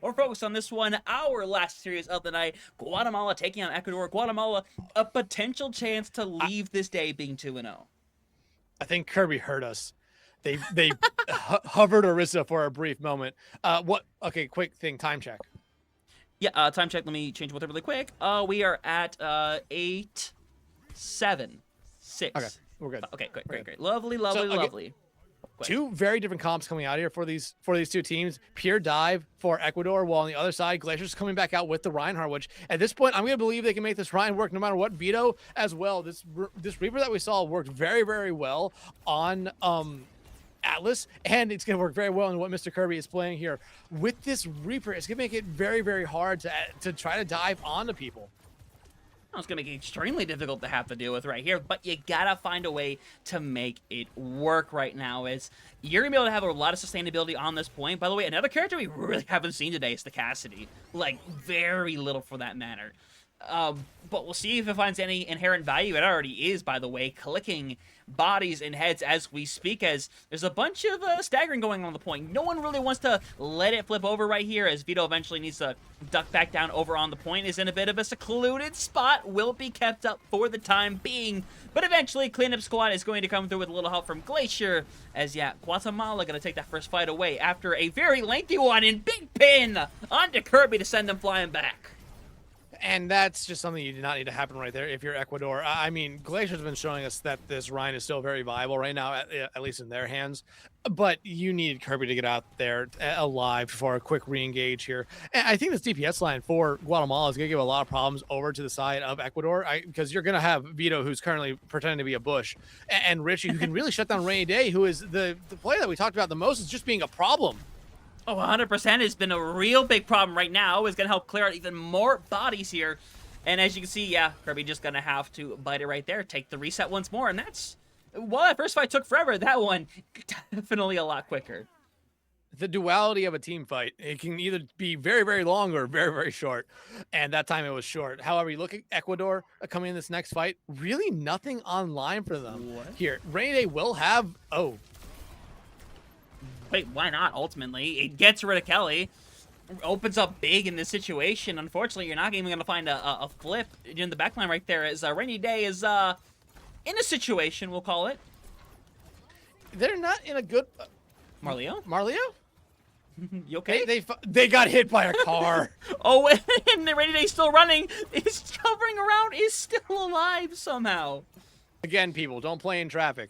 We're focused on this one, our last series of the night. Guatemala taking on Ecuador. Guatemala, a potential chance to leave this day being 2-0. I think Kirby hurt us. They hovered Orisa for a brief moment. What? Okay, quick thing. Time check. Yeah, time check. Let me change with it really quick. We are at 8, 7, 6. Okay, we're good. Okay, great, We're great, good. great. Lovely, lovely, lovely. Two very different comps coming out here for these two teams. Pure dive for Ecuador, while on the other side, Glacier's coming back out with the Reinhardt, which at this point, I'm going to believe they can make this Ryan work no matter what. Vito as well. This Reaper that we saw worked very, very well on Atlas, and it's going to work very well in what Mr. Kirby is playing here. With this Reaper, it's going to make it very, very hard to try to dive onto people. It's going to be extremely difficult to have to deal with right here, but you gotta find a way to make it work right now, as you're going to be able to have a lot of sustainability on this point. By the way, another character we really haven't seen today is the Cassidy. Like, very little for that matter. But we'll see if it finds any inherent value. It already is, by the way, clicking bodies and heads as we speak, as there's a bunch of staggering going on the point. No one really wants to let it flip over right here, as Vito eventually needs to duck back down over on the point. Is in a bit of a secluded spot, will be kept up for the time being, but eventually cleanup squad is going to come through with a little help from Glacier, as yeah, Guatemala gonna take that first fight away after a very lengthy one, and big pin onto Kirby to send them flying back. And that's just something you do not need to happen right there if you're Ecuador. I mean, Glacier's been showing us that this Ryan is still very viable right now, at least in their hands. But you need Kirby to get out there alive for a quick re-engage here. And I think this DPS line for Guatemala is going to give a lot of problems over to the side of Ecuador, because you're going to have Vito, who's currently pretending to be a bush, and Richie, who can really shut down Rainy Day, who is the player that we talked about the most, is just being a problem. Oh, 100% has been a real big problem right now. Is going to help clear out even more bodies here. And as you can see, yeah, Kirby just going to have to bite it right there. Take the reset once more. And that's, well, that first fight took forever. That one, definitely a lot quicker. The duality of a team fight. It can either be very, very long or very, very short. And that time it was short. However, you look at Ecuador coming in this next fight, really nothing online for them. What? Here, Rainy Day will have, Wait, why not, ultimately? It gets rid of Kelly. Opens up big in this situation. Unfortunately, you're not even going to find a flip in the backline right there, as Rainy Day is in a situation, we'll call it. They're not in a good... Marleo? You okay? They got hit by a car. Oh, and the Rainy Day still running. Is hovering around, is still alive somehow. Again, people, don't play in traffic.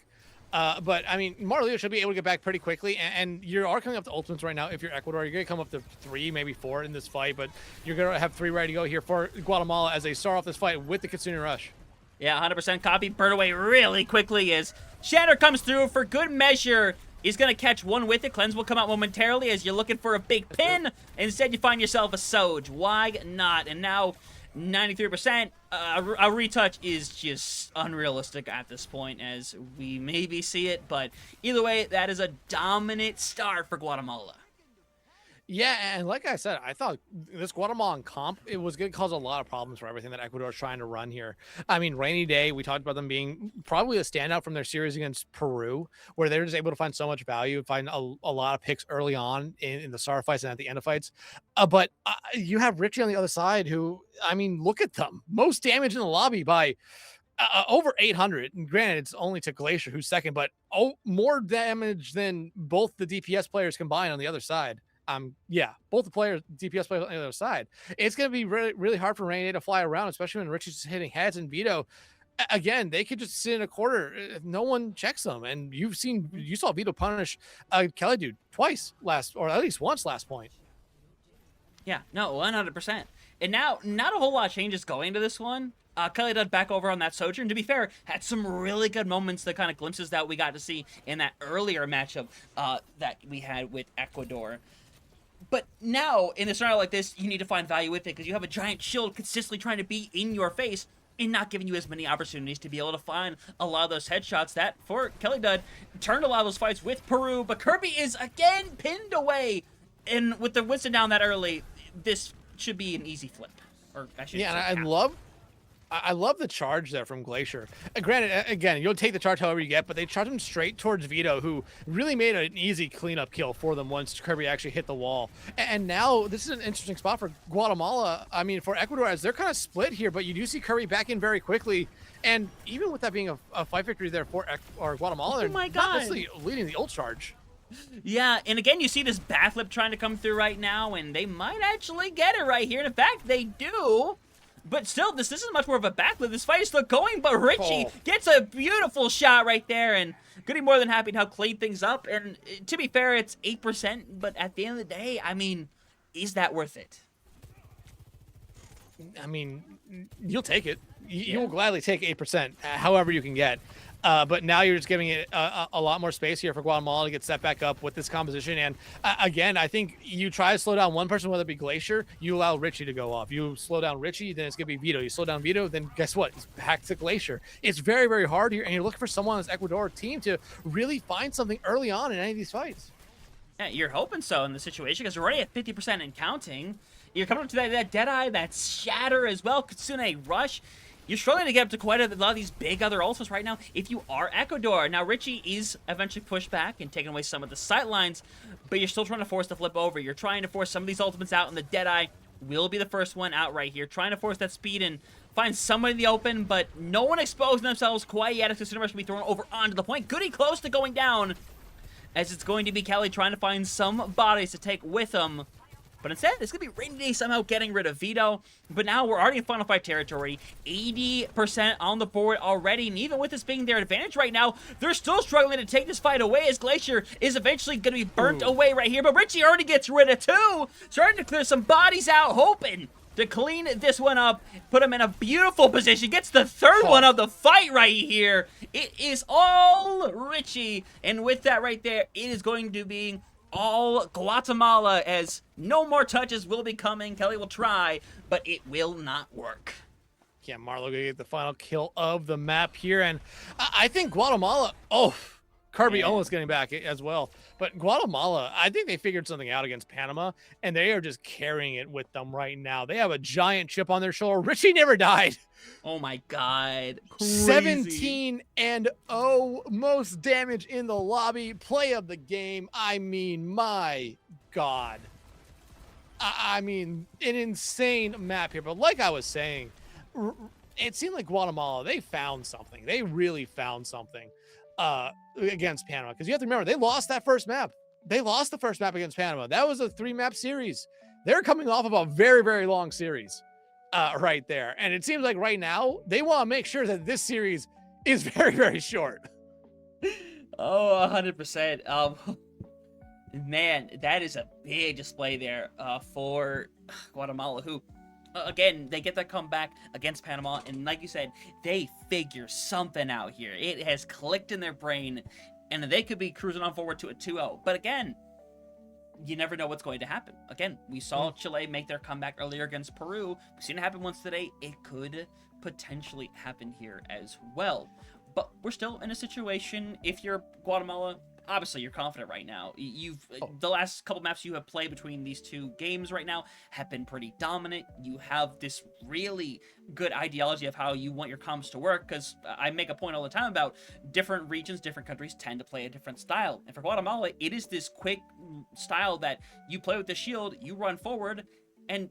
But, I mean, Marleo should be able to get back pretty quickly, and you are coming up to ultimates right now. If you're Ecuador, you're going to come up to 3, maybe 4 in this fight, but you're going to have 3 ready to go here for Guatemala as they start off this fight with the Kitsune Rush. Yeah, 100% copy. Burn away really quickly as Shatter comes through for good measure. He's going to catch one with it. Cleanse will come out momentarily as you're looking for a big pin. Instead, you find yourself a Soj. Why not? And now 93%. A retouch is just unrealistic at this point, as we maybe see it, but either way, that is a dominant start for Guatemala. Yeah, and like I said, I thought this Guatemalan comp, it was going to cause a lot of problems for everything that Ecuador is trying to run here. I mean, Rainy Day, we talked about them being probably a standout from their series against Peru, where they're just able to find so much value, find a lot of picks early on in the star fights and at the end of fights. But you have Richie on the other side who, I mean, look at them. Most damage in the lobby by over 800. And granted, it's only to Glacier, who's second, but more damage than both the DPS players combined on the other side. Yeah, both the players, DPS players on the other side. It's going to be really, really hard for Rainy to fly around, especially when Richie's hitting heads, and Vito, again, they could just sit in a corner if no one checks them. And you saw Vito punish Kelly dude twice or at least once last point. Yeah, no, 100%. And now, not a whole lot of changes going to this one. Kelly Dud back over on that Sojourn. To be fair, had some really good moments, the kind of glimpses that we got to see in that earlier matchup that we had with Ecuador. But now, in a scenario like this, you need to find value with it, because you have a giant shield consistently trying to be in your face and not giving you as many opportunities to be able to find a lot of those headshots that, for Kelly Dud, turned a lot of those fights with Peru. But Kirby is, again, pinned away. And with the Winston down that early, this should be an easy flip. Or I should say I love I love the charge there from Glacier. Granted, again, you'll take the charge however you get, but they charged him straight towards Vito, who really made an easy cleanup kill for them once Kirby actually hit the wall. And now this is an interesting spot for Guatemala. I mean, for Ecuador, as they're kind of split here, but you do see Kirby back in very quickly. And even with that being a fight victory there for Guatemala, they're not necessarily leading the ult charge. Yeah, and again, you see this backflip trying to come through right now, and they might actually get it right here. And in fact, they do. But still, this isn't much more of a backflip. This fight is still going, but Richie gets a beautiful shot right there, and could be more than happy to help clean things up. And to be fair, it's 8%, but at the end of the day, I mean, is that worth it? I mean, you'll take it. You will gladly take 8%, however you can get. But now you're just giving it a lot more space here for Guatemala to get set back up with this composition. And again, I think you try to slow down one person, whether it be Glacier, you allow Richie to go off. You slow down Richie, then it's going to be Vito. You slow down Vito, then guess what? It's back to Glacier. It's very, very hard here, and you're looking for someone on this Ecuador team to really find something early on in any of these fights. Yeah, you're hoping so in the situation, because we're already at 50% and counting. You're coming up to that Deadeye, that Shatter as well, Kitsune Rush. You're struggling to get up to quite a lot of these big other ultimates right now if you are Ecuador. Now, Richie is eventually pushed back and taking away some of the sight lines, but you're still trying to force the flip over. You're trying to force some of these ultimates out, and the Deadeye will be the first one out right here, trying to force that speed and find somebody in the open, but no one exposing themselves quite yet as Kitsune Rush can be thrown over onto the point. Goody close to going down, as it's going to be Kelly trying to find some bodies to take with him. But instead, it's going to be Rainy Day somehow getting rid of Vito. But now we're already in Final Fight territory. 80% on the board already. And even with this being their advantage right now, they're still struggling to take this fight away, as Glacier is eventually going to be burnt away right here. But Richie already gets rid of two. Starting to clear some bodies out, hoping to clean this one up. Put him in a beautiful position. Gets the third one of the fight right here. It is all Richie. And with that right there, it is going to be all Guatemala, as no more touches will be coming. Kelly will try, but it will not work. Yeah, Marlo gonna get the final kill of the map here, and I think Guatemala, Kirby almost getting back as well. But Guatemala, I think they figured something out against Panama, and they are just carrying it with them right now. They have a giant chip on their shoulder. Richie never died. Oh my God. Crazy. 17-0, most damage in the lobby, play of the game. I mean, my God. I mean, an insane map here. But like I was saying, it seemed like Guatemala, they found something. They really found something against Panama. Because you have to remember, they lost that first map. They lost the first map against Panama. That was a 3-map series. They're coming off of a very, very long series right there. And it seems like right now, they want to make sure that this series is very, very short. Oh, 100%. Man, that is a big display there for Guatemala, who, again, they get that comeback against Panama, and like you said, they figure something out here. It has clicked in their brain, and they could be cruising on forward to a 2-0. But again, you never know what's going to happen. Again, we saw Chile make their comeback earlier against Peru. We've seen it happen once today. It could potentially happen here as well. But we're still in a situation, if you're Guatemala, obviously you're confident right now. The last couple maps you have played between these two games right now have been pretty dominant. You have this really good ideology of how you want your comps to work, because I make a point all the time about different regions, different countries tend to play a different style. And for Guatemala, it is this quick style that you play with the shield, you run forward, and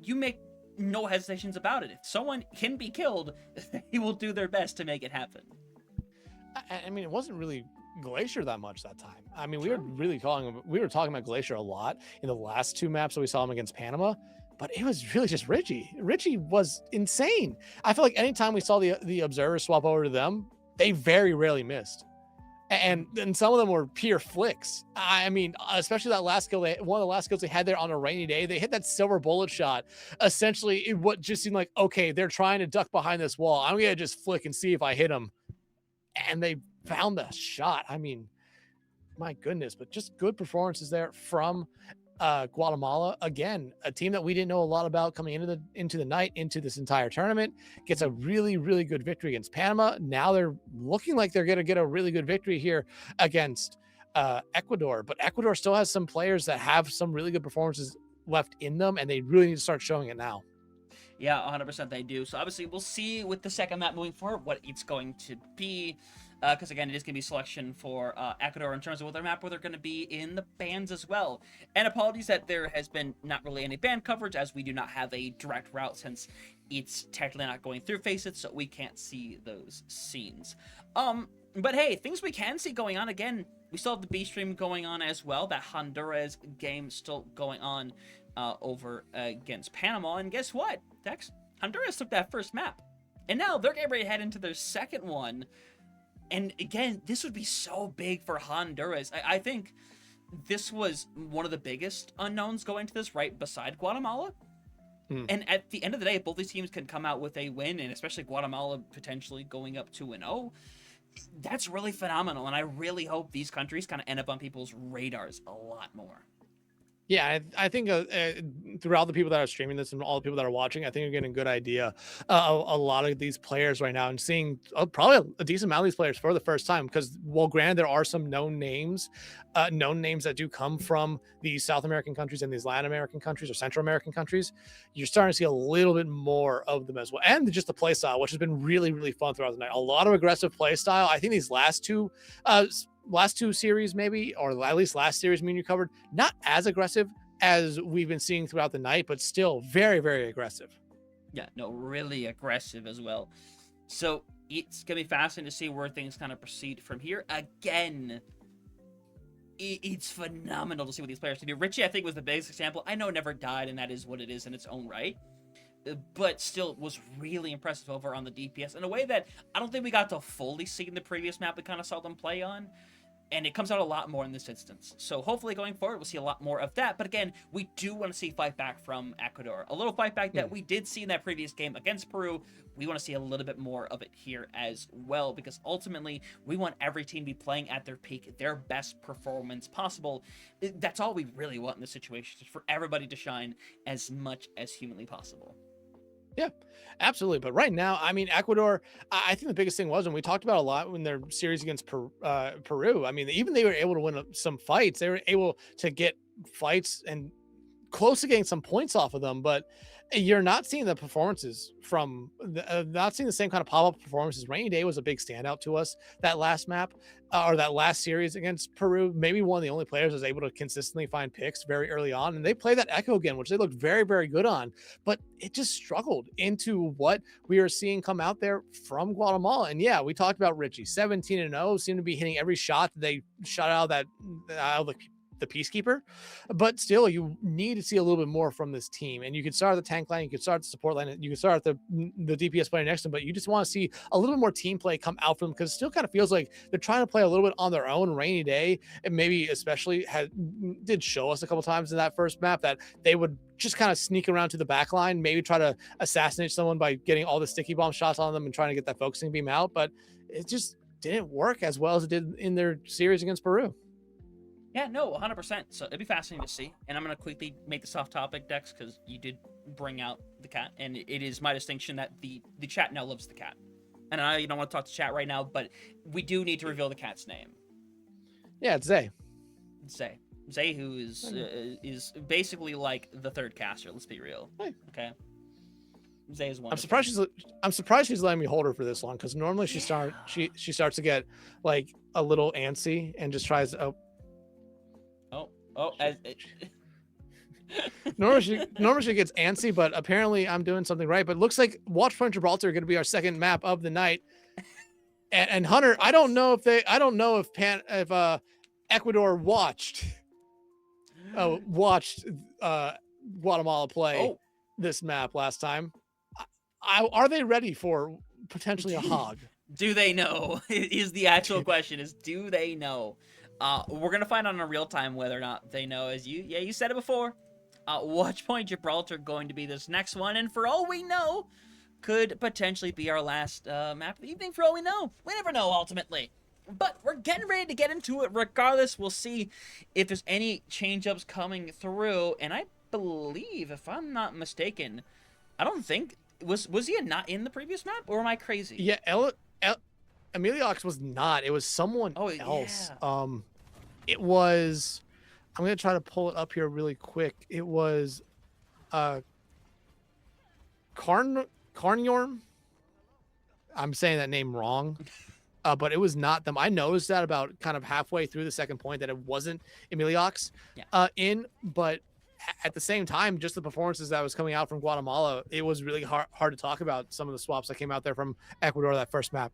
you make no hesitations about it. If someone can be killed, they will do their best to make it happen. I mean, it wasn't really Glacier that much that time. I mean, we were talking about Glacier a lot in the last two maps that we saw him against Panama, but it was really just Richie. Richie was insane. I feel like anytime we saw the observers swap over to them, they very rarely missed. And some of them were pure flicks. I mean, especially that last kill, one of the last kills they had there on a rainy day, they hit that silver bullet shot. Essentially, what just seemed like, okay, they're trying to duck behind this wall. I'm going to just flick and see if I hit them. And they found the shot. I mean, my goodness, but just good performances there from Guatemala. Again, a team that we didn't know a lot about coming into the night, into this entire tournament, gets a really, really good victory against Panama. Now they're looking like they're going to get a really good victory here against Ecuador. But Ecuador still has some players that have some really good performances left in them, and they really need to start showing it now. Yeah, 100% they do. So obviously we'll see with the second map moving forward what it's going to be. Because again, it is going to be selection for Ecuador in terms of what their map where they're going to be in the bans as well. And apologies that there has been not really any ban coverage, as we do not have a direct route since it's technically not going through Faceit, so we can't see those scenes. But hey, things we can see going on, again, we still have the B stream going on as well. That Honduras game still going on over against Panama. And guess what, Dex? Honduras took that first map. And now they're getting ready to head into their second one. And again, this would be so big for Honduras. I think this was one of the biggest unknowns going to this, right beside Guatemala. And at the end of the day, if both these teams can come out with a win, and especially Guatemala potentially going up 2-0, that's really phenomenal. And I really hope these countries kind of end up on people's radars a lot more. Yeah, I think throughout the people that are streaming this and all the people that are watching, I think you're getting a good idea a lot of these players right now, and seeing probably a decent amount of these players for the first time. Because, well, granted, there are some known names that do come from these South American countries and these Latin American countries or Central American countries. You're starting to see a little bit more of them as well, and just the play style, which has been really, really fun throughout the night. A lot of aggressive play style. I think these last two series, maybe, or at least last series me and you covered, not as aggressive as we've been seeing throughout the night, but still very, very aggressive. Yeah, no, really aggressive as well. So it's gonna be fascinating to see where things kind of proceed from here. Again, it's phenomenal to see what these players can do. Richie, I think, was the biggest example. I know never died, and that is what it is in its own right, but still was really impressive over on the DPS in a way that I don't think we got to fully see in the previous map we kind of saw them play on. And it comes out a lot more in this instance. So hopefully going forward, we'll see a lot more of that. But again, we do want to see fight back from Ecuador. A little fight back that we did see in that previous game against Peru. We want to see a little bit more of it here as well. Because ultimately, we want every team to be playing at their peak, their best performance possible. That's all we really want in this situation, is for everybody to shine as much as humanly possible. Yeah, absolutely. But right now, I mean, Ecuador, I think the biggest thing was, and we talked about a lot in their series against Peru. I mean, even they were able to win some fights. They were able to get fights and close to getting some points off of them, but you're not seeing the performances from not seeing the same kind of pop-up performances. Rainy Day was a big standout to us that last map or that last series against Peru. Maybe one of the only players was able to consistently find picks very early on, and they played that Echo again, which they looked very, very good on, but it just struggled into what we are seeing come out there from Guatemala. And yeah, we talked about Richie, 17-0, seemed to be hitting every shot that they shot out of the Peacekeeper, but still you need to see a little bit more from this team. And you can start at the tank line, you can start at the support line, you can start at the DPS player next to them, but you just want to see a little bit more team play come out from them, because it still kind of feels like they're trying to play a little bit on their own. Rainy Day, and maybe especially did show us a couple times in that first map that they would just kind of sneak around to the back line, maybe try to assassinate someone by getting all the sticky bomb shots on them and trying to get that focusing beam out, but it just didn't work as well as it did in their series against Peru. Yeah, no, 100%. So it'd be fascinating to see. And I'm going to quickly make this off topic, Dex, because you did bring out the cat. And it is my distinction that the chat now loves the cat. And I know you don't want to talk to chat right now, but we do need to reveal the cat's name. Yeah, it's Zay. Zay. Zay, who is basically like the third caster, let's be real. Okay? Zay is one. I'm surprised she's letting me hold her for this long, because normally she starts to get like a little antsy and just tries to normally she gets antsy, but apparently I'm doing something right. But it looks like Watchpoint Gibraltar are going to be our second map of the night. And Hunter, I don't know if Ecuador watched Guatemala play this map last time. Are they ready for potentially a hog? Do they know? Is the actual question, is do they know? We're gonna find out in real time whether or not they know. As you said it before, Watchpoint Gibraltar going to be this next one, and for all we know, could potentially be our last map of the evening. For all we know, we never know ultimately. But we're getting ready to get into it. Regardless, we'll see if there's any change-ups coming through. And I believe, if I'm not mistaken, I don't think was he not in the previous map, or am I crazy? Yeah, Emiliox was not. It was someone else. Yeah. It was. I'm gonna try to pull it up here really quick. It was. Carniorm. I'm saying that name wrong. But it was not them. I noticed that about kind of halfway through the second point that it wasn't Emiliox but at the same time, just the performances that was coming out from Guatemala, it was really hard to talk about some of the swaps that came out there from Ecuador that first map.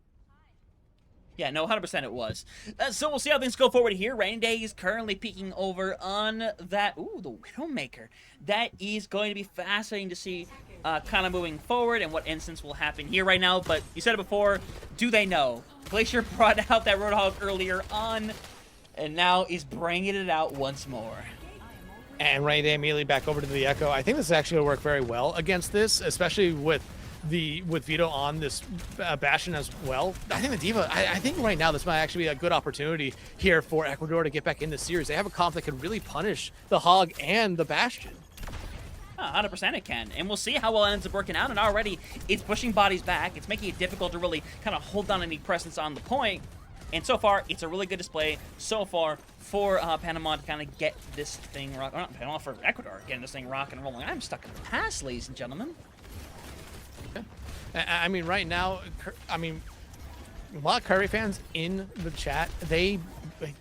Yeah, no, 100% it was. So we'll see how things go forward here. Rainy Day is currently peeking over on that. Ooh, the Widowmaker. That is going to be fascinating to see kind of moving forward and what instance will happen here right now. But you said it before, do they know? Glacier brought out that Roadhog earlier on, and now is bringing it out once more. And Rainy Day immediately back over to the Echo. I think this is actually going to work very well against this, especially with Vito on this Bastion as well. I think the D.Va, I think right now this might actually be a good opportunity here for Ecuador to get back in the series. They have a comp that can really punish the Hog and the Bastion. 100% it can, and we'll see how well it ends up working out. And already it's pushing bodies back. It's making it difficult to really kind of hold down any presence on the point. And so far, it's a really good display so far for Panama to kind of get this thing rock. Not Panama, for Ecuador getting this thing rock and rolling. I'm stuck in the past, ladies and gentlemen. I mean, right now, I mean, a lot of Kirby fans in the chat,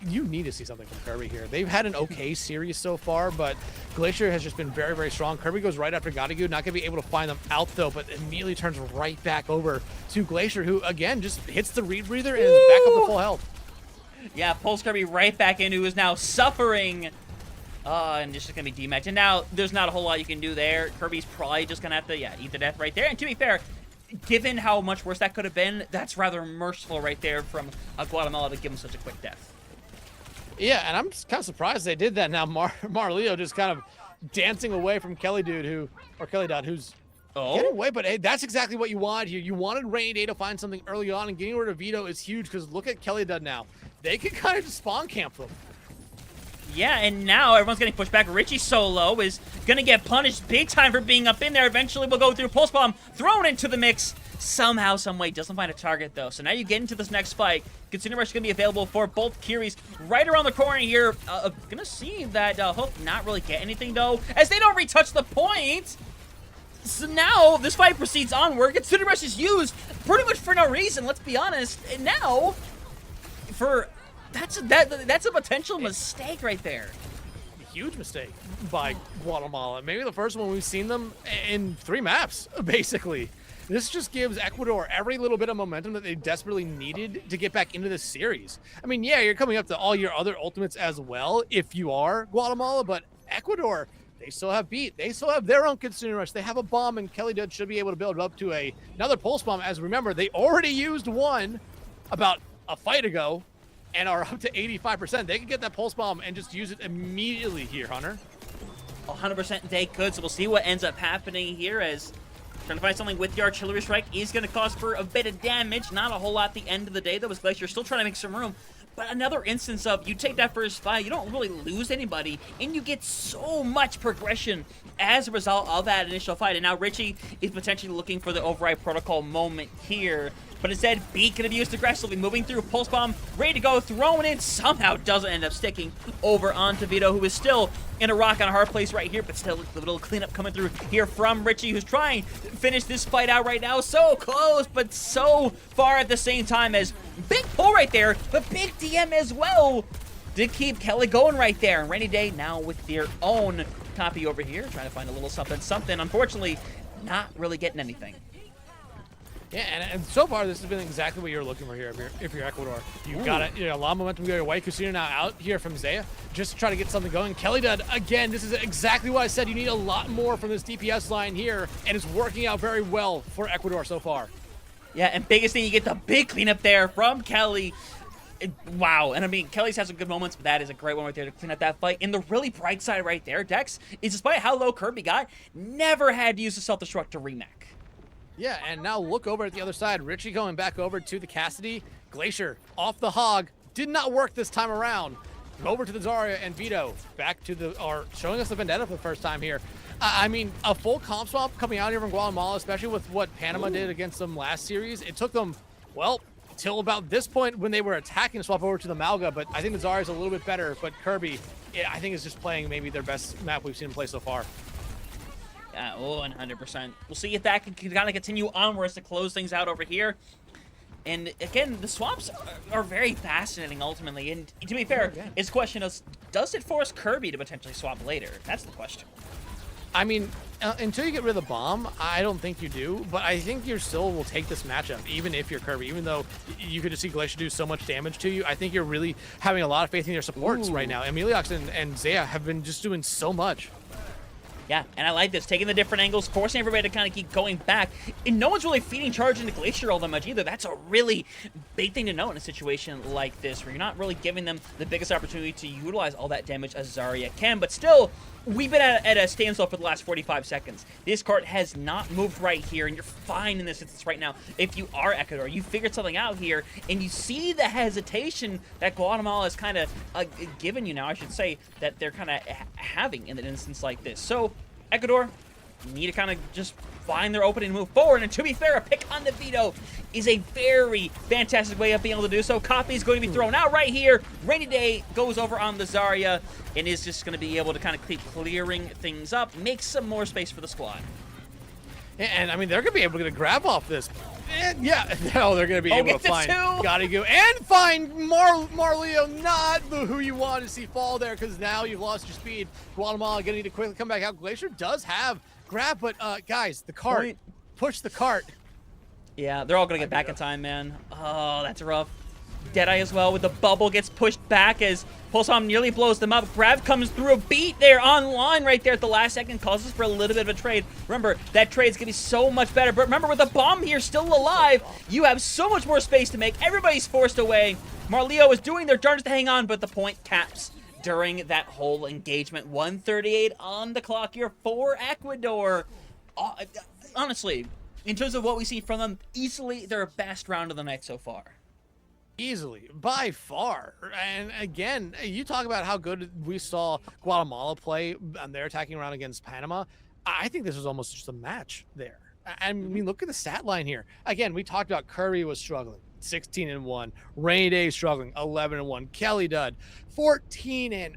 you need to see something from Kirby here. They've had an okay series so far, but Glacier has just been very, very strong. Kirby goes right after Godigu, not going to be able to find them out, though, but immediately turns right back over to Glacier, who, again, just hits the reed breather and is back up to full health. Yeah, pulls Kirby right back in, who is now suffering. And it's just going to be dematch. And now there's not a whole lot you can do there. Kirby's probably just going to have to, eat the death right there. And to be fair, given how much worse that could have been, that's rather merciful right there from Guatemala to give him such a quick death. Yeah, and I'm just kind of surprised they did that now. Marleo just kind of dancing away from Kelly Dot, who's getting away. But hey, that's exactly what you wanted here. You wanted Rainy Day to find something early on, and getting rid of Vito is huge because look at Kelly Dot now. They can kind of just spawn camp them. Yeah, and now everyone's getting pushed back. Richie Solo is going to get punished big time for being up in there. Eventually, we'll go through Pulse Bomb, thrown into the mix. Somehow, someway, doesn't find a target, though. So now you get into this next fight. Consumer Rush is going to be available for both Kiris right around the corner here. Going to see that Hook not really get anything, though, as they don't retouch the point. So now, this fight proceeds onward. Consumer Rush is used pretty much for no reason, let's be honest. And now, that's a potential mistake right there. A huge mistake by Guatemala. Maybe the first one we've seen them in 3 maps, basically. This just gives Ecuador every little bit of momentum that they desperately needed to get back into this series. I mean, yeah, you're coming up to all your other ultimates as well if you are Guatemala, but Ecuador, they still have beat. They still have their own Kitsune Rush. They have a bomb, and Kelly Dud should be able to build up to another Pulse Bomb. As remember, they already used one about a fight ago and are up to 85%. They can get that Pulse Bomb and just use it immediately here, Hunter. 100% they could, so we'll see what ends up happening here as trying to find something with the artillery strike is going to cause for a bit of damage. Not a whole lot at the end of the day, though, as Glacier still trying to make some room. But another instance of you take that first fight, you don't really lose anybody, and you get so much progression as a result of that initial fight. And now Richie is potentially looking for the override protocol moment here. But instead, Beat going to be used aggressively, moving through Pulse Bomb, ready to go, throwing in, somehow doesn't end up sticking over onto Vito, who is still in a rock on a hard place right here, but still a little cleanup coming through here from Richie, who's trying to finish this fight out right now. So close, but so far at the same time, as big pull right there, but big DM as well to keep Kelly going right there. And Rainy Day now with their own copy over here, trying to find a little something. Unfortunately, not really getting anything. Yeah, and so far this has been exactly what you're looking for here if you're Ecuador. You've got a lot of momentum going your way. Kusina now out here from Zaya just to try to get something going. Kelly Dud, again, this is exactly what I said. You need a lot more from this DPS line here, and it's working out very well for Ecuador so far. Yeah, and biggest thing, you get the big cleanup there from Kelly. Wow, and I mean, Kelly's has some good moments, but that is a great one right there to clean up that fight. And the really bright side right there, Dex, is despite how low Kirby got, never had to use the self-destruct to remake. Yeah, and now look over at the other side. Richie going back over to the Cassidy. Glacier off the Hog. Did not work this time around. Over to the Zarya and Vito. Back to showing us the Vendetta for the first time here. I mean, a full comp swap coming out here from Guatemala, especially with what Panama did against them last series. It took them, well, till about this point when they were attacking to swap over to the Malga, but I think the Zarya is a little bit better. But Kirby, I think, is just playing maybe their best map we've seen him play so far. Oh, 100%. We'll see if that can kind of continue onwards to close things out over here. And again, the swaps are very fascinating ultimately. And to be fair, it's a question of, does it force Kirby to potentially swap later? That's the question. I mean, until you get rid of the bomb, I don't think you do, but I think you still will take this matchup, even if you're Kirby. Even though you could just see Glacier do so much damage to you, I think you're really having a lot of faith in your supports right now. Emiliox and Zaya have been just doing so much. Yeah, and I like this, taking the different angles, forcing everybody to kind of keep going back. And no one's really feeding charge into Glacier all that much either. That's a really big thing to know in a situation like this, where you're not really giving them the biggest opportunity to utilize all that damage as Zarya can. But still, we've been at a standstill for the last 45 seconds. This cart has not moved right here, and you're fine in this instance right now. If you are Ecuador, you figured something out here, and you see the hesitation that Guatemala is kind of given you now, I should say, that they're kind of having in an instance like this. So, Ecuador need to kind of just find their opening and move forward. And to be fair, a pick on the veto is a very fantastic way of being able to do so. Copy is going to be thrown out right here. Rainy Day goes over on the Zarya and is just going to be able to kind of keep clearing things up, make some more space for the squad. And I mean, they're going to be able to get a grab off this. And yeah, no, they're going to be able to find Gotta Go and find Marleo, not who you want to see fall there, because now you've lost your speed. Guatemala going to need to quickly come back out. Glacier does have grab, but guys, the cart, push the cart. Yeah, they're all going to get back in time, man. Oh, that's rough. Deadeye as well with the bubble gets pushed back as Pulsam nearly blows them up. Grab comes through a beat there online right there at the last second, causes for a little bit of a trade. Remember, that trade's going to be so much better. But remember, with the bomb here still alive, you have so much more space to make. Everybody's forced away. Marleo is doing their darndest to hang on, but the point caps during that whole engagement. 138 on the clock here for Ecuador. Honestly, in terms of what we see from them, easily their best round of the night so far. Easily, by far. And again, you talk about how good we saw Guatemala play on their attacking round against Panama. I think this was almost just a match there. I mean, look at the stat line here. Again, we talked about Curry was struggling, 16-1. Rainy Day struggling, 11-1. Kelly Dud, 14-0.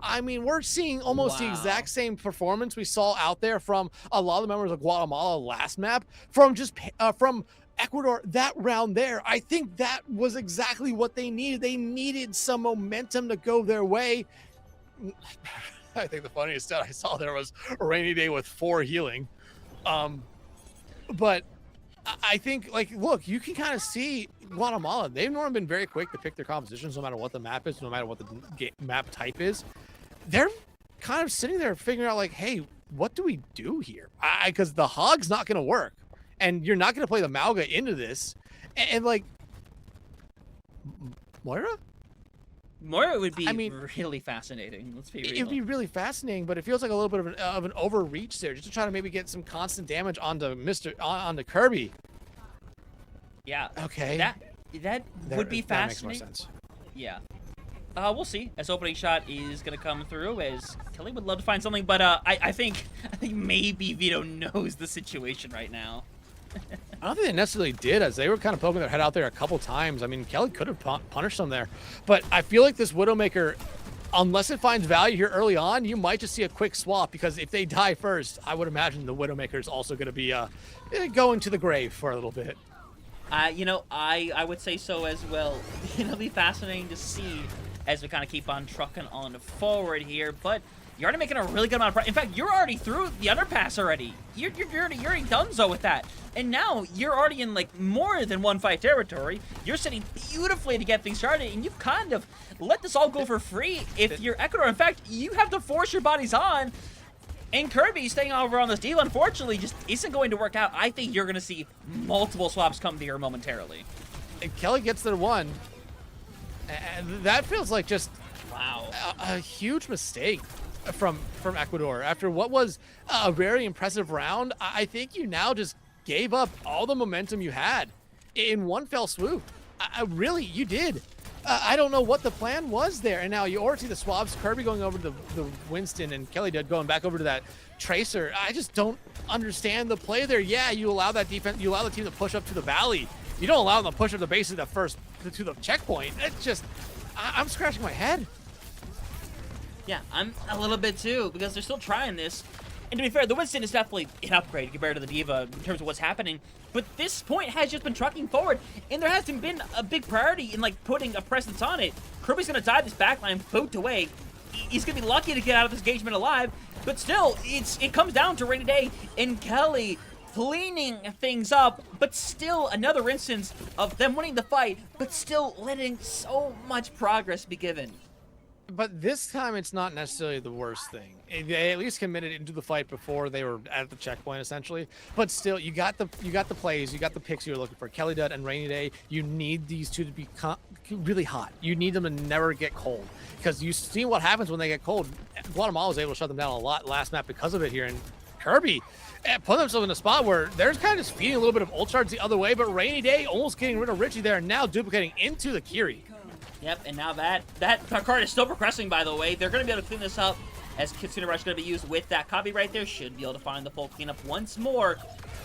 I mean, we're seeing almost the exact same performance we saw out there from a lot of the members of Guatemala last map, from just from Ecuador that round there. I think that was exactly what they needed. They needed some momentum to go their way. I think the funniest stat I saw there was a Rainy Day with 4 healing. But I think, like, look, you can kind of see Guatemala. They've normally been very quick to pick their compositions, no matter what the map is, no matter what the map type is. They're kind of sitting there figuring out, like, hey, what do we do here? Because the Hog's not going to work. And you're not going to play the Malga into this. And like, Moira would be, really fascinating. Let's be real. It would be really fascinating, but it feels like a little bit of an overreach there, just to try to maybe get some constant damage onto onto Kirby. Yeah. Okay. That would be fascinating. That makes more sense. Yeah. We'll see. As opening shot is going to come through, as Kelly would love to find something, but I think maybe Vito knows the situation right now. I don't think they necessarily did, as they were kind of poking their head out there a couple times. I mean, Kelly could have punished them there, but I feel like this Widowmaker, unless it finds value here early on, you might just see a quick swap, because if they die first, I would imagine the Widowmaker is also going to be going to the grave for a little bit. You know, I would say so as well. It'll be fascinating to see as we kind of keep on trucking on forward here, but you're already making a really good amount of progress. In fact, you're already through the underpass already. You're already done so with that. And now you're already in like more than one fight territory. You're sitting beautifully to get things started, and you've kind of let this all go for free if you're Ecuador. In fact, you have to force your bodies on. And Kirby staying over on this deal, unfortunately, just isn't going to work out. I think you're going to see multiple swaps come here momentarily. And Kelly gets their one. And that feels like just a huge mistake from Ecuador. After what was a very impressive round, I think you now just gave up all the momentum you had in one fell swoop. Really, you did. I don't know what the plan was there. And now you already see the swaps, Kirby going over to the Winston and Kelly Dud going back over to that Tracer. I just don't understand the play there. Yeah, you allow that defense, you allow the team to push up to the valley. You don't allow them to push up the base of the first to the checkpoint. It's just, I'm scratching my head. Yeah, I'm a little bit too, because they're still trying this. And to be fair, the Winston is definitely an upgrade compared to the D.Va in terms of what's happening. But this point has just been trucking forward, and there hasn't been a big priority in, like, putting a presence on it. Kirby's going to dive this backline, boot away. He's going to be lucky to get out of this engagement alive, but still, it comes down to Rainy Day and Kelly cleaning things up, but still another instance of them winning the fight, but still letting so much progress be given. But this time, it's not necessarily the worst thing. They at least committed into the fight before they were at the checkpoint, essentially. But still, you got the plays, you got the picks you were looking for. Kelly Dud and Rainy Day. You need these two to be really hot. You need them to never get cold, because you see what happens when they get cold. Guatemala was able to shut them down a lot last map because of it here, and Kirby put themselves in a spot where they're kind of just feeding a little bit of ult charge the other way, but Rainy Day almost getting rid of Richie there, and now duplicating into the Kiri. Yep, and now that card is still progressing, by the way. They're going to be able to clean this up, as Kitsune Rush is going to be used with that copy right there. Should be able to find the full cleanup once more.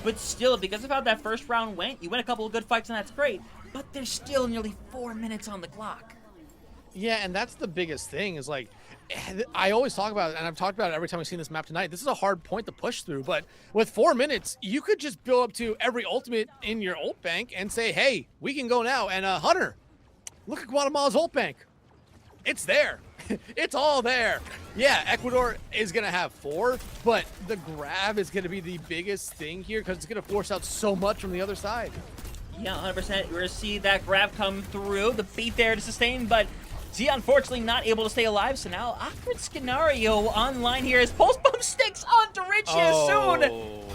But still, because of how that first round went, you win a couple of good fights, and that's great. But there's still nearly 4 minutes on the clock. Yeah, and that's the biggest thing is, like, I always talk about it, and I've talked about it every time I've seen this map tonight. This is a hard point to push through, but with 4 minutes, you could just build up to every ultimate in your ult bank and say, hey, we can go now. And Hunter, look at Guatemala's ult bank. It's there. It's all there. Yeah, Ecuador is going to have 4, but the grab is going to be the biggest thing here because it's going to force out so much from the other side. Yeah, 100%. We're going to see that grab come through. The beat there to sustain, but Zia unfortunately not able to stay alive. So now, awkward scenario online here as Pulse Bomb sticks onto Richie as soon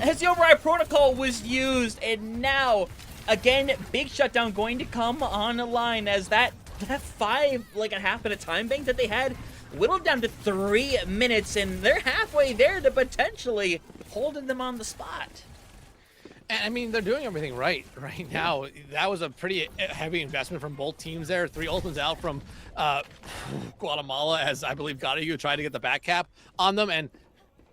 as the Override Protocol was used. And now, again, big shutdown going to come on the line as that 5.5 minute time bank that they had whittled down to 3 minutes, and they're halfway there to potentially holding them on the spot. And I mean, they're doing everything right now. That was a pretty heavy investment from both teams there. 3 ultimates out from Guatemala, as I believe Gottayu tried to get the back cap on them, and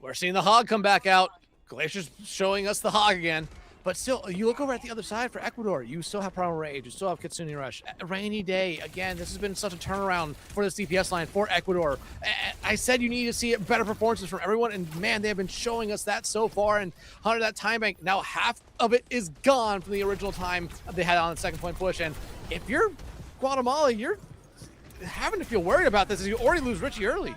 we're seeing the Hog come back out. Glacier's showing us the Hog again. But still, you look over at the other side for Ecuador. You still have Primal Rage. You still have Kitsune Rush. Rainy Day. Again, this has been such a turnaround for this DPS line for Ecuador. I said you need to see better performances from everyone, and man, they have been showing us that so far. And Hunter, that time bank, now half of it is gone from the original time they had on the second point push. And if you're Guatemala, you're having to feel worried about this as you already lose Richie early.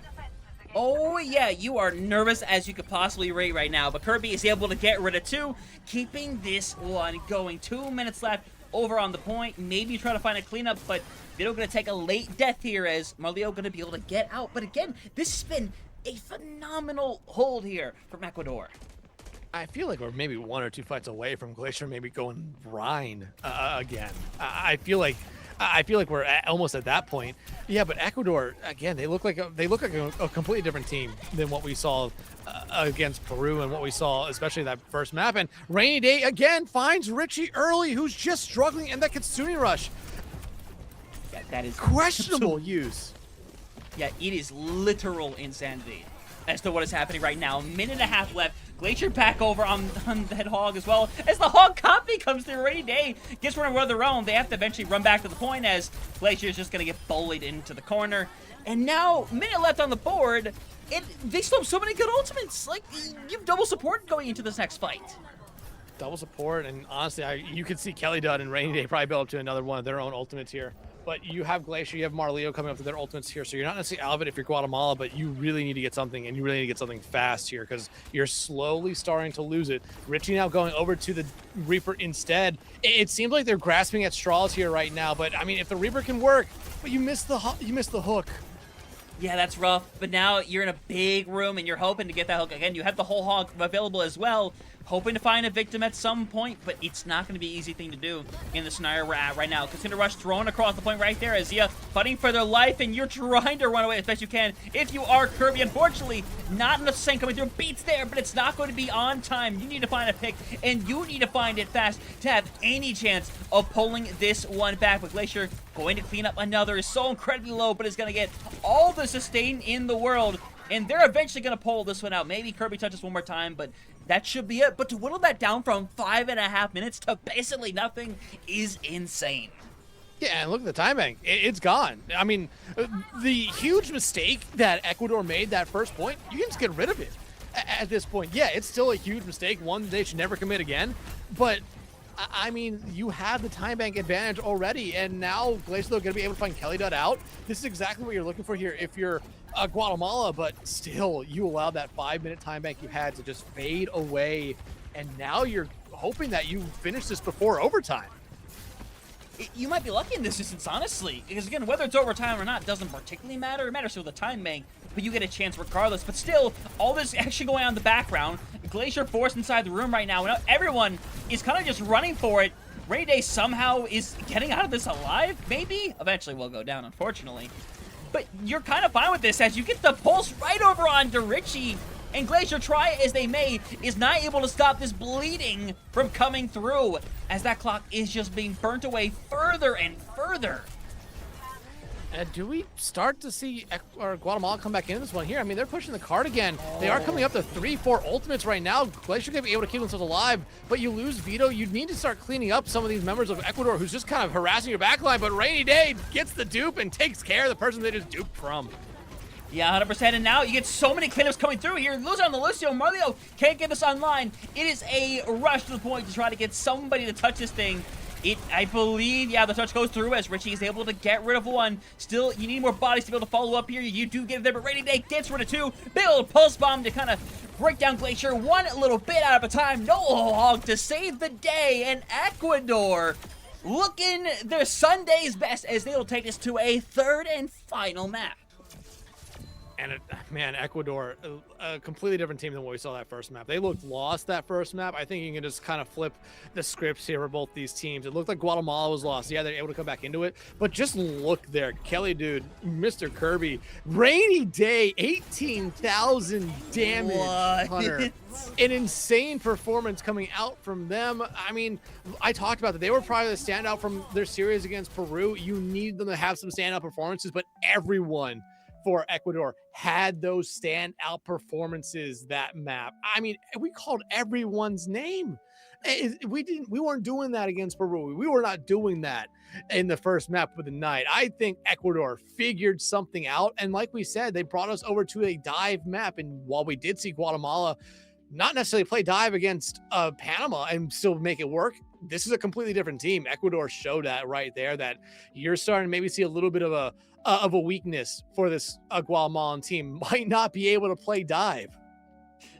Oh yeah, you are nervous as you could possibly be right now, but Kirby is able to get rid of 2, keeping this one going. 2 minutes left over on the point. Maybe try to find a cleanup, but they're going to take a late death here as Marleo going to be able to get out. But again, this has been a phenomenal hold here from Ecuador. I feel like we're maybe 1 or 2 fights away from Glacier maybe going brine again. I feel like we're almost at that point. Yeah, but Ecuador again, they look like a completely different team than what we saw against Peru and what we saw, especially that first map. And Rainy Day again finds Richie early, who's just struggling, and that Kitsune Rush. That is questionable use. Yeah, it is literal insanity as to what is happening right now. 1.5 minutes left. Glacier back over on that Hog as well. As the Hog copy comes through, Rainy Day gets one of their own. They have to eventually run back to the point as Glacier is just going to get bullied into the corner. And now, minute left on the board. They still have so many good ultimates. Like, you have double support going into this next fight. Double support, and honestly, you could see Kelly Dud and Rainy Day probably build up to another one of their own ultimates here. But you have Glacier, you have Marleo coming up to their ultimates here, so you're not necessarily out of it if you're Guatemala, but you really need to get something, and you really need to get something fast here because you're slowly starting to lose it. Richie now going over to the Reaper instead. It seems like they're grasping at straws here right now, but I mean, if the Reaper can work, but you missed the hook. Yeah, that's rough, but now you're in a big room and you're hoping to get that hook. Again, you have the whole Hog available as well, hoping to find a victim at some point, but it's not going to be an easy thing to do in the scenario we're at right now. Kitsune Rush thrown across the point right there as Zia fighting for their life, and you're trying to run away as best you can. If you are Kirby, unfortunately, not enough Saint coming through. Beats there, but it's not going to be on time. You need to find a pick, and you need to find it fast to have any chance of pulling this one back. With Glacier going to clean up another is so incredibly low, but is going to get all the sustain in the world, and they're eventually going to pull this one out. Maybe Kirby touches one more time, but that should be it. But to whittle that down from 5.5 minutes to basically nothing is insane. Yeah, and look at the timing. It's gone. I mean, the huge mistake that Ecuador made that first point, you can just get rid of it. at this point. Yeah, it's still a huge mistake, one they should never commit again. But I mean, you have the time bank advantage already, and now Glacier are going to be able to find Kelly Dot out. This is exactly what you're looking for here if you're Guatemala, but still, you allow that 5-minute time bank you had to just fade away, and now you're hoping that you finish this before overtime. You might be lucky in this instance, honestly, because again, whether it's overtime or not doesn't particularly matter. It matters to the time bank, but you get a chance regardless. But still, all this action going on in the background, Glacier forced inside the room right now, and everyone is kind of just running for it. Rainy Day somehow is getting out of this alive, maybe? Eventually will go down, unfortunately. But you're kind of fine with this as you get the pulse right over onto Richie, and Glacier, try as they may, is not able to stop this bleeding from coming through as that clock is just being burnt away further and further. Do we start to see Guatemala come back into this one here? I mean, they're pushing the card again. They are coming up to 3-4 ultimates right now. Glacier going to be able to keep themselves alive, but you lose Vito. You need to start cleaning up some of these members of Ecuador who's just kind of harassing your backline, but Rainy Day gets the dupe and takes care of the person they just duped from. Yeah, 100%, and now you get so many cleanups coming through here. Losing on the Lucio, Marlio can't get this online. It is a rush to the point to try to get somebody to touch this thing. I believe, yeah, the touch goes through as Richie is able to get rid of one. Still, you need more bodies to be able to follow up here. You do get it there, but Rainy Day gets rid of two. Big old pulse bomb to kind of break down Glacier one little bit out of a time. No hog to save the day, and Ecuador looking their Sunday's best as they'll take us to a third and final map. And man, Ecuador, a completely different team than what we saw that first map. They looked lost that first map. I think you can just kind of flip the scripts here for both these teams. It looked like Guatemala was lost. Yeah, they're able to come back into it. But just look there. Kelly, dude, Mr. Kirby. Rainy Day, 18,000 damage. What? Hunter. An insane performance coming out from them. I mean, I talked about that. They were probably the standout from their series against Peru. You need them to have some standout performances, but everyone for Ecuador had those standout performances that map. I mean, we called everyone's name. We weren't doing that against Peru. We were not doing that in the first map of the night. I think Ecuador figured something out. And like we said, they brought us over to a dive map. And while we did see Guatemala not necessarily play dive against Panama and still make it work, this is a completely different team. Ecuador showed that right there, that you're starting to maybe see a little bit of a weakness for this Guatemalan team. Might not be able to play dive.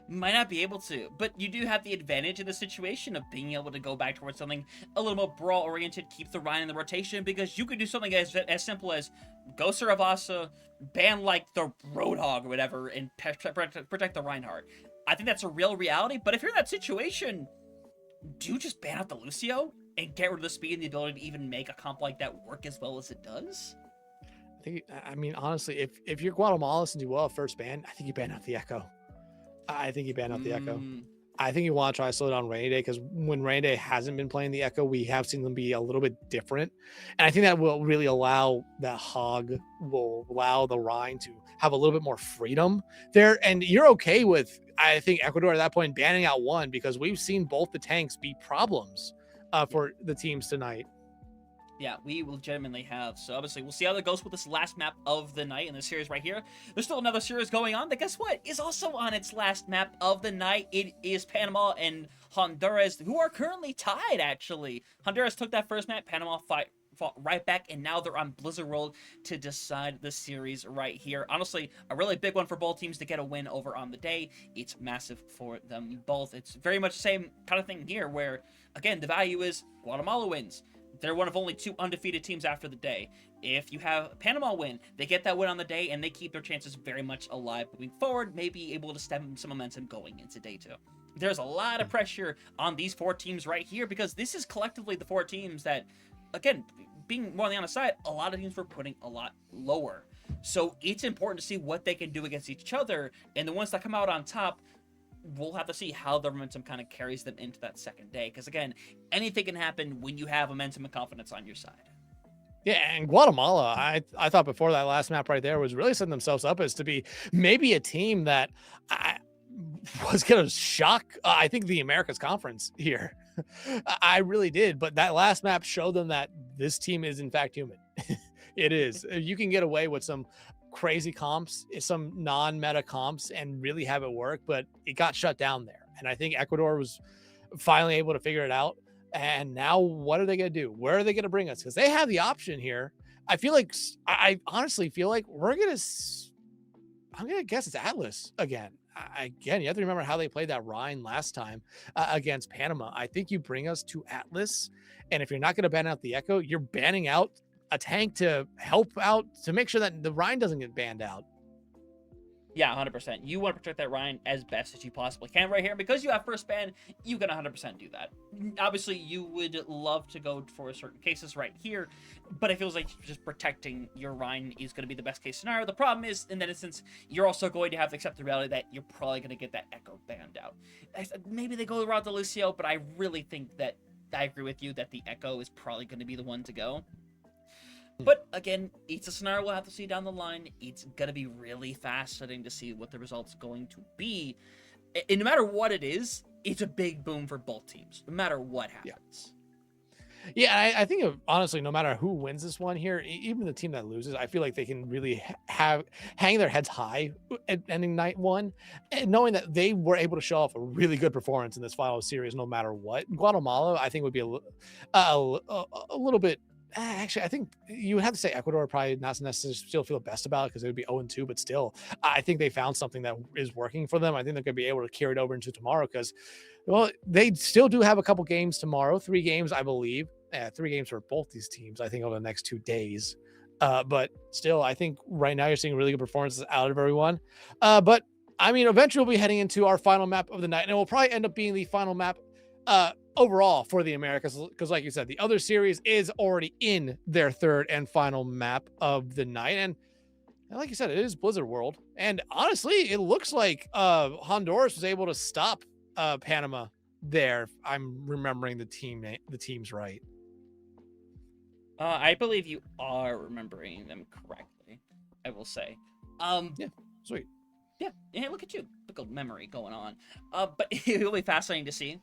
Might not be able to, but you do have the advantage in the situation of being able to go back towards something a little more brawl-oriented, keep the Rhine in the rotation, because you could do something as simple as go Saravasa, ban like the Roadhog or whatever, and protect the Reinhardt. I think that's a real reality, but if you're in that situation, do you just ban out the Lucio and get rid of the speed and the ability to even make a comp like that work as well as it does? I mean, honestly, if you're Guatemala and you will have first ban, I think you ban out the Echo. I think you ban out the Echo. I think you want to try to slow down Rainy Day, because when Rainy Day hasn't been playing the Echo, we have seen them be a little bit different. And I think that will really allow that Hog, will allow the Rhine to have a little bit more freedom there. And you're okay with, I think, Ecuador at that point banning out one, because we've seen both the tanks be problems for the teams tonight. Yeah, we legitimately have. So obviously, we'll see how that goes with this last map of the night in this series right here. There's still another series going on that, guess what, is also on its last map of the night. It is Panama and Honduras, who are currently tied, actually. Honduras took that first map, Panama fought right back, and now they're on Blizzard World to decide the series right here. Honestly, a really big one for both teams to get a win over on the day. It's massive for them both. It's very much the same kind of thing here, where, again, the value is Guatemala wins. They're one of only 2 undefeated teams after the day. If you have Panama win, they get that win on the day, and they keep their chances very much alive moving forward, maybe able to stem some momentum going into day 2. There's a lot of pressure on these 4 teams right here, because this is collectively the 4 teams that, again, being more on the honest side, a lot of teams were putting a lot lower. So it's important to see what they can do against each other, and the ones that come out on top, we'll have to see how the momentum kind of carries them into that second day. Because, again, anything can happen when you have momentum and confidence on your side. Yeah, and Guatemala, I thought before that last map right there was really setting themselves up as to be maybe a team that was going to shock, I think, the Americas Conference here. I really did. But that last map showed them that this team is, in fact, human. It is. You can get away with some crazy comps, some non-meta comps, and really have it work, but it got shut down there. And I think Ecuador was finally able to figure it out. And now what are they going to do? Where are they going to bring us? Because they have the option here. I feel like, I honestly feel like I'm going to guess it's Atlas again. Again, you have to remember how they played that Rhine last time against Panama. I think you bring us to Atlas, and if you're not going to ban out the Echo, you're banning out a tank to help out to make sure that the Rhine doesn't get banned out. Yeah, 100%. You want to protect that Rhine as best as you possibly can right here. Because you have first ban, you can 100% do that. Obviously, you would love to go for certain cases right here, but it feels like just protecting your Rhine is going to be the best case scenario. The problem is, in that instance, you're also going to have to accept the reality that you're probably going to get that Echo banned out. Maybe they go the route to Lucio, but I really think that I agree with you that the Echo is probably going to be the one to go. But again, it's a scenario we'll have to see down the line. It's going to be really fascinating to see what the result's going to be. And no matter what it is, it's a big boom for both teams, no matter what happens. Yeah, I think honestly, no matter who wins this one here, even the team that loses, I feel like they can really hang their heads high at ending night one, and knowing that they were able to show off a really good performance in this final series, no matter what. Guatemala, I think, would be a little bit. Actually, I think you would have to say Ecuador probably not necessarily still feel best about it because it would be 0-2, but still, I think they found something that is working for them. I think they're going to be able to carry it over into tomorrow because, well, they still do have a couple games tomorrow, 3 games, I believe. 3 games for both these teams, I think, over the next 2 days. But still, I think right now you're seeing really good performances out of everyone. But I mean, eventually we'll be heading into our final map of the night, and it will probably end up being the final map overall for the Americas, because like you said, the other series is already in their 3rd and final map of the night. And like you said, it is Blizzard World. And honestly, it looks like Honduras was able to stop Panama there. I'm remembering the teams right. I believe you are remembering them correctly, I will say. Yeah, sweet. Yeah, look at you. Look at memory going on. But it will be fascinating to see.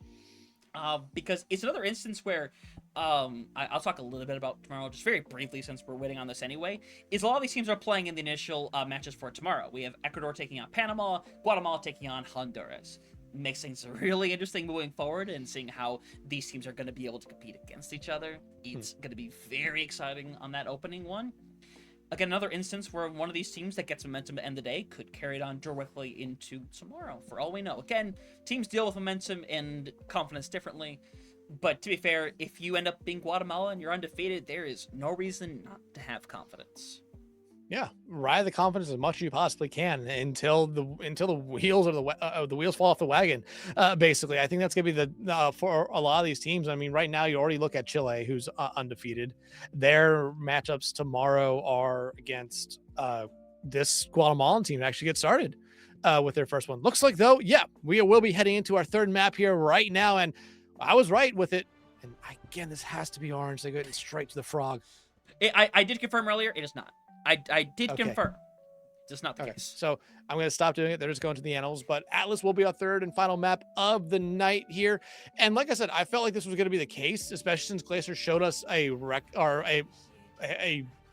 Because it's another instance where I'll talk a little bit about tomorrow, just very briefly since we're waiting on this anyway, is a lot of these teams are playing in the initial matches for tomorrow. We have Ecuador taking on Panama, Guatemala taking on Honduras. Makes things really interesting moving forward and seeing how these teams are going to be able to compete against each other. It's going to be very exciting on that opening one. Again, another instance where one of these teams that gets momentum to end the day could carry it on directly into tomorrow, for all we know. Again, teams deal with momentum and confidence differently, but to be fair, if you end up being Guatemala and you're undefeated, there is no reason not to have confidence. Yeah, ride the confidence as much as you possibly can until the wheels or the wheels fall off the wagon. Basically, I think that's gonna be the for a lot of these teams. I mean, right now you already look at Chile, who's undefeated. Their matchups tomorrow are against this Guatemalan team. Actually, get started with their first one. Looks like though, yeah, we will be heading into our 3rd map here right now, and I was right with it. And again, this has to be orange. They go straight to the frog. I did confirm earlier. It is not. I did confirm. Just not the case. So I'm going to stop doing it. They're just going to the annals. But Atlas will be our 3rd and final map of the night here. And like I said, I felt like this was going to be the case, especially since Glacier showed us a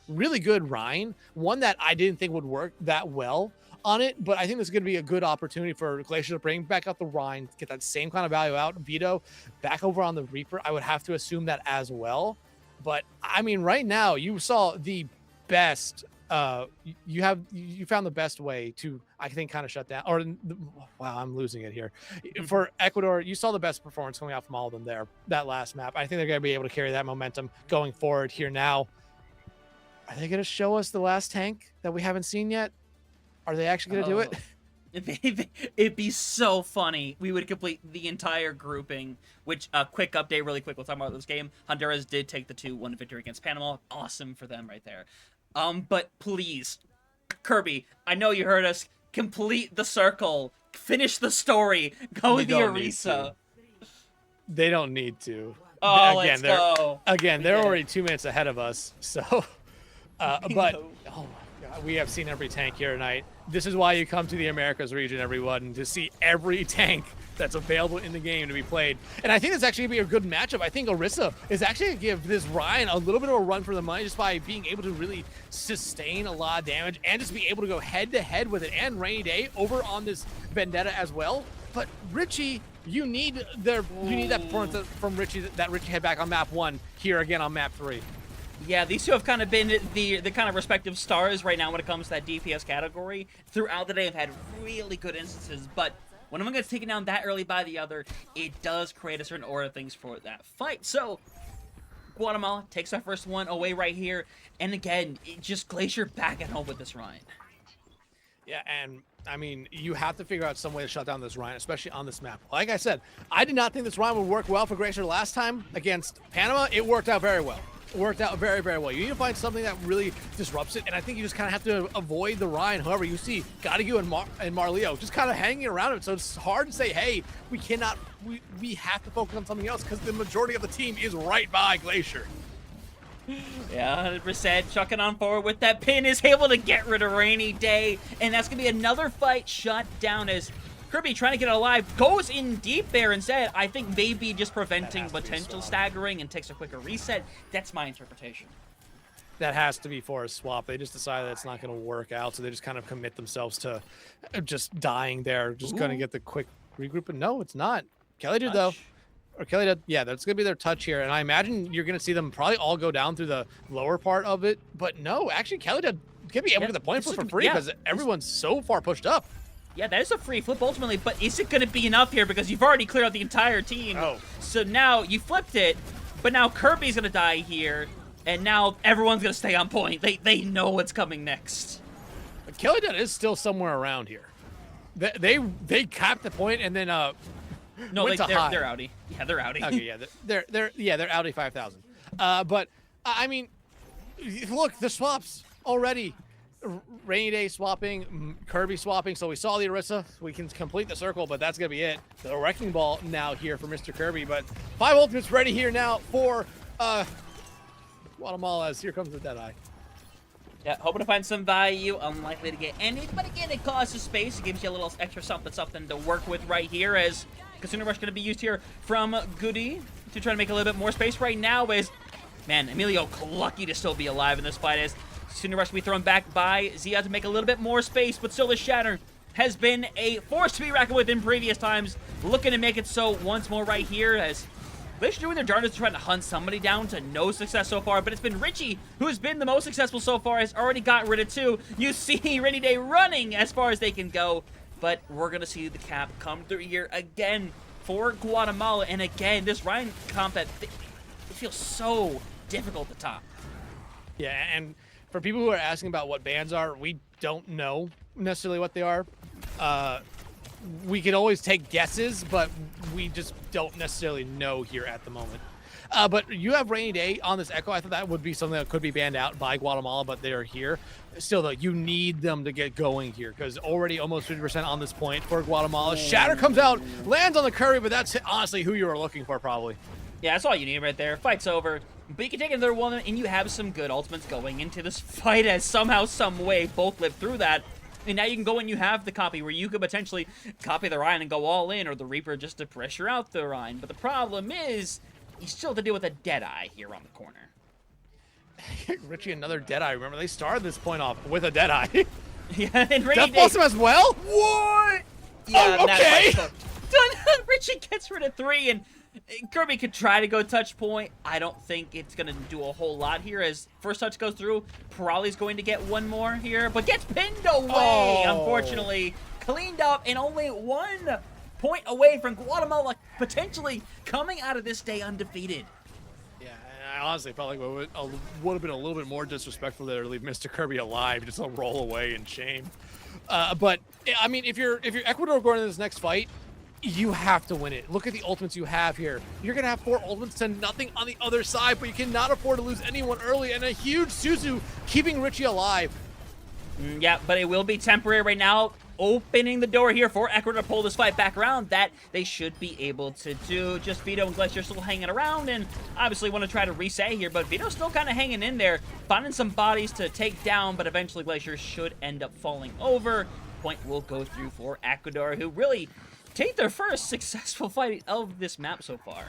really good Rhine, one that I didn't think would work that well on it. But I think this is going to be a good opportunity for Glacier to bring back out the Rhine, get that same kind of value out. Vito back over on the Reaper. I would have to assume that as well. But I mean, right now you saw the best you found the best way to, I think, kind of shut down wow, I'm losing it here. For Ecuador, you saw the best performance coming out from all of them there, that last map. I think they're going to be able to carry that momentum going forward here now. Are they going to show us the last tank that we haven't seen yet? Are they actually going to do it? It'd be so funny. We would complete the entire grouping, which, quick update really quick, we'll talk about this game. Honduras did take the 2-1 victory against Panama. Awesome for them right there. But please, Kirby, I know you heard us. Complete the circle. Finish the story. Go with the Orisa. They don't need to. Oh, let's go. They're already 2 minutes ahead of us. So, but oh my We have seen every tank here tonight. This is why you come to the Americas region, everyone, to see every tank that's available in the game to be played. And I think it's actually going to be a good matchup. I think Orisa is actually going to give this Ryan a little bit of a run for the money just by being able to really sustain a lot of damage and just be able to go head-to-head with it. And Rainy Day over on this Vendetta as well. But Richie, you need that performance from Richie that Richie had back on map 1 here again on map 3. Yeah, these two have kind of been the kind of respective stars right now when it comes to that DPS category. Throughout the day, have had really good instances, but when one gets taken down that early by the other, it does create a certain aura of things for that fight. So, Guatemala takes that first one away right here, and again, just Glacier back at home with this Ryan. Yeah, and I mean, you have to figure out some way to shut down this Ryan, especially on this map. Like I said, I did not think this Ryan would work well for Glacier last time against Panama. It worked out very well. Worked out very, very well. You need to find something that really disrupts it, and I think you just kind of have to avoid the Ryan. However, you see Gadigu and Marleo just kind of hanging around it, so it's hard to say, hey, we have to focus on something else because the majority of the team is right by Glacier. Yeah, 100%. Chucking on forward with that pin is able to get rid of Rainy Day, and that's going to be another fight shut down as Kirby trying to get it alive, goes in deep there instead. I think maybe just preventing potential staggering and takes a quicker reset. That's my interpretation. That has to be for a swap. They just decided it's not going to work out, so they just kind of commit themselves to just dying there, just going to get the quick regroup. But no, it's not. Kelly did, though. Or Kelly did. Yeah, that's going to be their touch here. And I imagine you're going to see them probably all go down through the lower part of it. But no, actually, Kelly did can be able to get the point flip for free because everyone's so far pushed up. Yeah, that is a free flip ultimately, but is it going to be enough here because you've already cleared out the entire team? Oh. So now you flipped it, but now Kirby's going to die here, and now everyone's going to stay on point. They know what's coming next. But Kelly is still somewhere around here. They capped the point and then no, they're outie. Yeah, they're outie. Okay, yeah, they're outie 5,000. But I mean, look, the swaps already. Rainy Day swapping, Kirby swapping, so we saw the Orisa. We can complete the circle, but that's going to be it. The Wrecking Ball now here for Mr. Kirby, but 5 ultimates ready here now for Guatemala as here comes the Deadeye. Yeah, hoping to find some value. Unlikely to get any, but again, it causes space. It gives you a little extra something to work with right here as Kasuna Rush going to be used here from Goody to try to make a little bit more space right now as, man, Emilio lucky to still be alive in this fight as Kasuna Rush will be thrown back by Zia to make a little bit more space, but still the Shatter has been a force to be reckoned with in previous times. Looking to make it so once more right here as Glacier doing their darndest trying to hunt somebody down to no success so far, but it's been Richie who's been the most successful so far, has already got rid of 2. You see Rainy Day running as far as they can go, but we're going to see the cap come through here again for Guatemala, and again, this Ryan comp that it feels so difficult to top. Yeah, and for people who are asking about what bans are, we don't know necessarily what they are. We can always take guesses, but we just don't necessarily know here at the moment. But you have Rainy Day on this Echo. I thought that would be something that could be banned out by Guatemala, but they're here. Still, though, you need them to get going here because already almost 50% on this point for Guatemala. Shatter comes out, lands on the Curry, but that's honestly who you were looking for probably. Yeah, that's all you need right there. Fight's over. But you can take another one, and you have some good ultimates going into this fight as somehow, some way, both live through that. And now you can go and you have the copy where you could potentially copy the Ryan and go all in, or the Reaper just to pressure out the Ryan. But the problem is, you still have to deal with a Deadeye here on the corner. Richie, another Deadeye. Remember, they started this point off with a Deadeye. Yeah, and Death Blossom as well? What? Yeah, oh, okay. Richie gets rid of 3, and Kirby could try to go touch point. I don't think it's going to do a whole lot here as first touch goes through. Pirali's going to get one more here, but gets pinned away, unfortunately. Cleaned up and only 1 point away from Guatemala potentially coming out of this day undefeated. Yeah, I honestly felt like it would have been a little bit more disrespectful there to leave Mr. Kirby alive, just to roll away in shame. But, I mean, if you're Ecuador going into this next fight, you have to win it. Look at the ultimates you have here. You're going to have 4 ultimates to nothing on the other side, but you cannot afford to lose anyone early, and a huge Suzu keeping Richie alive. Yeah, but it will be temporary right now. opening the door here for Ecuador to pull this fight back around. That they should be able to do. Just Vito and Glacier still hanging around, and obviously want to try to reset here, but Vito's still kind of hanging in there, finding some bodies to take down, but eventually Glacier should end up falling over. Point will go through for Ecuador, who really take their first successful fight of this map so far.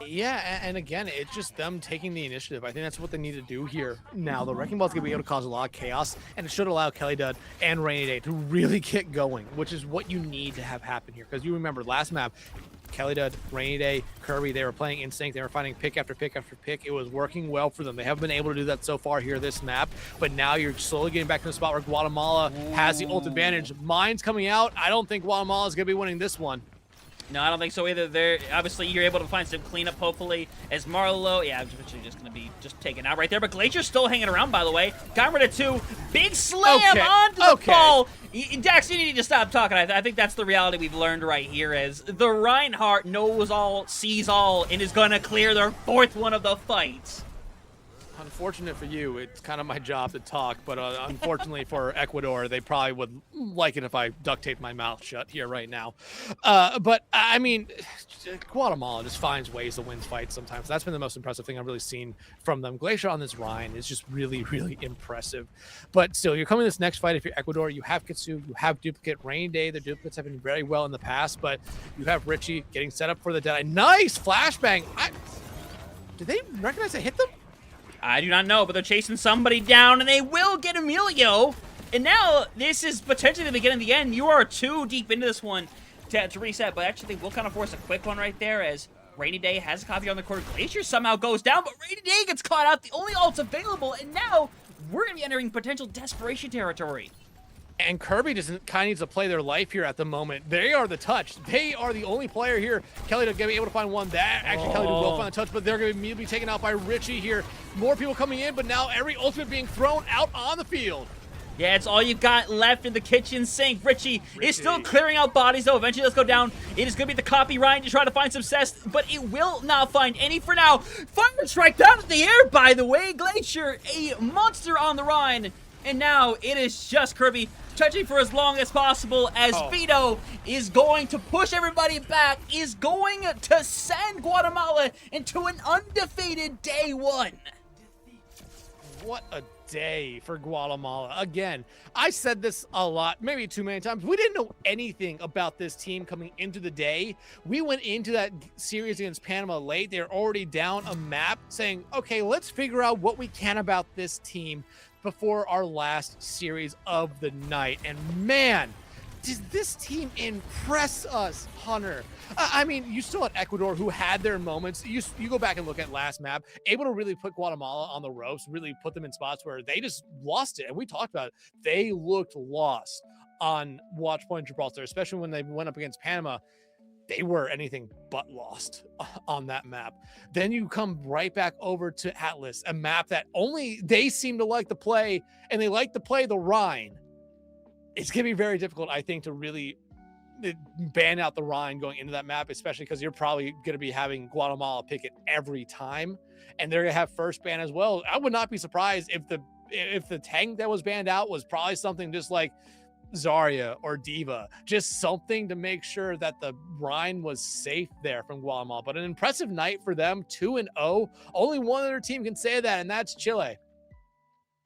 Yeah, and again, it's just them taking the initiative. I think that's what they need to do here. Now, the Wrecking Ball's going to be able to cause a lot of chaos, and it should allow Kelly Dud and Rainy Day to really get going, which is what you need to have happen here. Because you remember, last map, Kelly Dud, Rainy Day, Kirby, they were playing Instinct. They were finding pick after pick after pick. It was working well for them. They haven't been able to do that so far here this map, but now you're slowly getting back to the spot where Guatemala has the ult advantage. Mine's coming out. I don't think Guatemala is going to be winning this one. No, I don't think so either. There, obviously, you're able to find some cleanup, hopefully, as Marlowe, yeah, eventually just going to be just taken out right there. But Glacier's still hanging around, by the way. Got rid of 2. Big slam onto the ball. Dax, you need to stop talking. I think that's the reality we've learned right here, as the Reinhardt knows all, sees all, and is going to clear their 4th one of the fight. Unfortunate for you, it's kind of my job to talk, but unfortunately for Ecuador, they probably would like it if I duct taped my mouth shut here right now. But I mean, Guatemala just finds ways to win fights sometimes. That's been the most impressive thing I've really seen from them. Glacier on this Rhine is just really, really impressive. But still, you're coming to this next fight. If you're Ecuador, you have Kitsu, you have Duplicate, Rainy Day. The duplicates have been very well in the past, but you have Richie getting set up for the Deadeye. Nice flashbang. Did they recognize I hit them? I do not know, but they're chasing somebody down, and they will get Emilio. And now, this is potentially the beginning of the end. You are 2 deep into this one to reset, but actually, they will kind of force a quick one right there, as Rainy Day has a copy on the court. Glacier somehow goes down, but Rainy Day gets caught out. The only ult's available, and now we're going to be entering potential desperation territory. And Kirby doesn't kind of needs to play their life here at the moment. They are the touch. They are the only player here. Kelly going to be able to find one. That actually Kelly will find the touch, but they're going to immediately be taken out by Richie here. More people coming in, but now every ultimate being thrown out on the field. Yeah, it's all you've got left in the kitchen sink. Richie is still clearing out bodies, though. Eventually, let's go down. It is going to be the copy Ryan to try to find some cess, but it will not find any for now. Fire strike down in the air, by the way. Glacier, a monster on the Rhine. And now it is just Kirby touching for as long as possible, as Vito is going to push everybody back, is going to send Guatemala into an undefeated day 1. What a day for Guatemala. Again, I said this a lot, maybe too many times. We didn't know anything about this team coming into the day. We went into that series against Panama late. They're already down a map saying, okay, let's figure out what we can about this team before our last series of the night. And man, does this team impress us, Hunter? I mean, you still had Ecuador, who had their moments. You go back and look at last map, able to really put Guatemala on the ropes, really put them in spots where they just lost it. And we talked about it. They looked lost on Watch Point Gibraltar, especially when they went up against Panama. They were anything but lost on that map. Then you come right back over to Atlas, a map that only they seem to like to play, and they like to play the Rhine. It's going to be very difficult, I think, to really ban out the Rhine going into that map, especially because you're probably going to be having Guatemala pick it every time, and they're going to have first ban as well. I would not be surprised if the tank that was banned out was probably something just like Zarya or Diva, just something to make sure that the Rhine was safe there from Guatemala. But an impressive night for them, 2-0. Only one other team can say that, and that's Chile.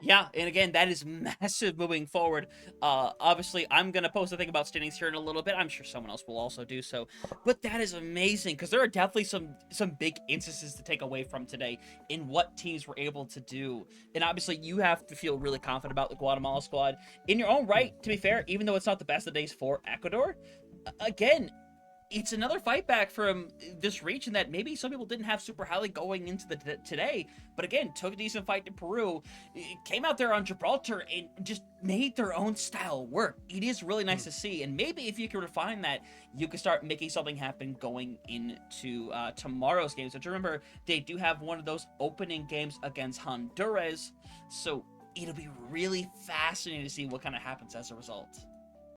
Yeah, and again, that is massive moving forward. Obviously, I'm going to post a thing about standings here in a little bit. I'm sure someone else will also do so. But that is amazing, because there are definitely some big instances to take away from today in what teams were able to do. And obviously, you have to feel really confident about the Guatemala squad. In your own right, to be fair, even though it's not the best of days for Ecuador, again, it's another fight back from this region that maybe some people didn't have super highly going into today, but again, took a decent fight to Peru, came out there on Gibraltar and just made their own style work. It is really nice to see, and maybe if you can refine that, you can start making something happen going into tomorrow's games. Which remember, they do have one of those opening games against Honduras, so it'll be really fascinating to see what kind of happens as a result.